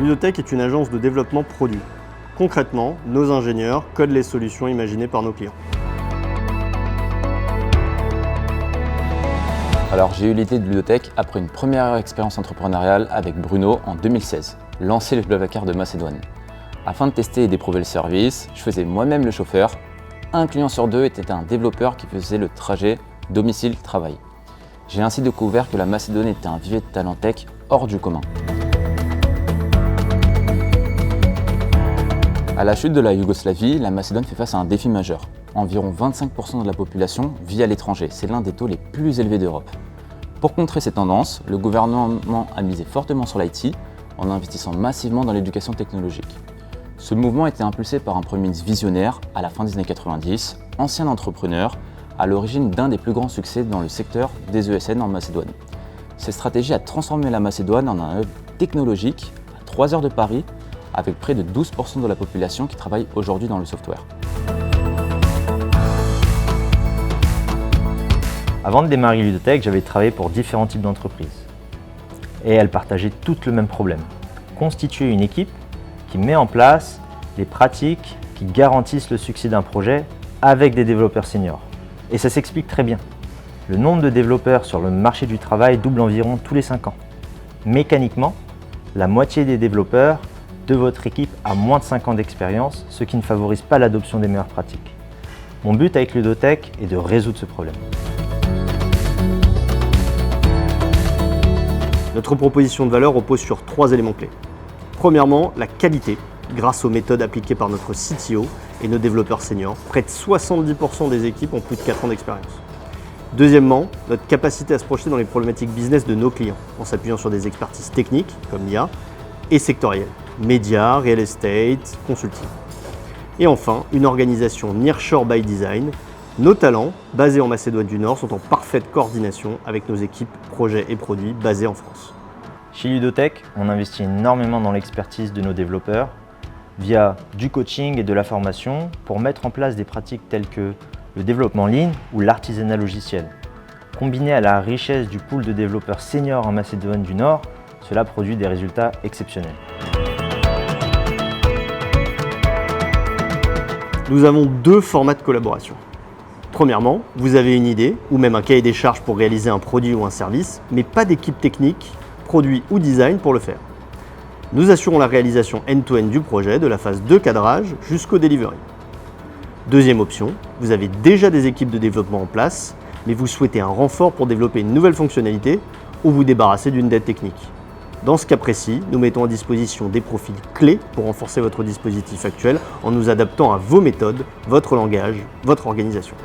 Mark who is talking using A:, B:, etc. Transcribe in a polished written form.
A: Ludotech est une agence de développement produit. Concrètement, nos ingénieurs codent les solutions imaginées par nos clients.
B: Alors j'ai eu l'idée de Ludotech après une première expérience entrepreneuriale avec Bruno en 2016, lancer le Blablacar de Macédoine. Afin de tester et d'éprouver le service, je faisais moi-même le chauffeur. Un client sur deux était un développeur qui faisait le trajet domicile-travail. J'ai ainsi découvert que la Macédoine était un vivier de talent tech hors du commun. À la chute de la Yougoslavie, la Macédoine fait face à un défi majeur. Environ 25% de la population vit à l'étranger, c'est l'un des taux les plus élevés d'Europe. Pour contrer ces tendances, le gouvernement a misé fortement sur l'IT en investissant massivement dans l'éducation technologique. Ce mouvement a été impulsé par un premier ministre visionnaire à la fin des années 90, ancien entrepreneur, à l'origine d'un des plus grands succès dans le secteur des ESN en Macédoine. Cette stratégie a transformé la Macédoine en un hub technologique à 3 heures de Paris, avec près de 12% de la population qui travaille aujourd'hui dans le software.
C: Avant de démarrer Ludotech, j'avais travaillé pour différents types d'entreprises. Et elles partageaient toutes le même problème. Constituer une équipe qui met en place les pratiques qui garantissent le succès d'un projet avec des développeurs seniors. Et ça s'explique très bien. Le nombre de développeurs sur le marché du travail double environ tous les 5 ans. Mécaniquement, la moitié des développeurs de votre équipe a moins de 5 ans d'expérience, ce qui ne favorise pas l'adoption des meilleures pratiques. Mon but avec Ludotech est de résoudre ce problème.
A: Notre proposition de valeur repose sur 3 éléments clés. Premièrement, la qualité, grâce aux méthodes appliquées par notre CTO et nos développeurs seniors. Près de 70% des équipes ont plus de 4 ans d'expérience. Deuxièmement, notre capacité à se projeter dans les problématiques business de nos clients, en s'appuyant sur des expertises techniques, comme l'IA, et sectorielles, médias, real estate, consulting. Et enfin, une organisation nearshore by design. Nos talents, basés en Macédoine du Nord, sont en parfaite coordination avec nos équipes projets et produits basées en France.
C: Chez Ludotech, on investit énormément dans l'expertise de nos développeurs via du coaching et de la formation pour mettre en place des pratiques telles que le développement ligne ou l'artisanat logiciel. Combiné à la richesse du pool de développeurs seniors en Macédoine du Nord, cela produit des résultats exceptionnels.
A: Nous avons 2 formats de collaboration. Premièrement, vous avez une idée ou même un cahier des charges pour réaliser un produit ou un service, mais pas d'équipe technique, produit ou design pour le faire. Nous assurons la réalisation end-to-end du projet, de la phase de cadrage jusqu'au delivery. Deuxième option, vous avez déjà des équipes de développement en place, mais vous souhaitez un renfort pour développer une nouvelle fonctionnalité ou vous débarrasser d'une dette technique. Dans ce cas précis, nous mettons à disposition des profils clés pour renforcer votre dispositif actuel en nous adaptant à vos méthodes, votre langage, votre organisation.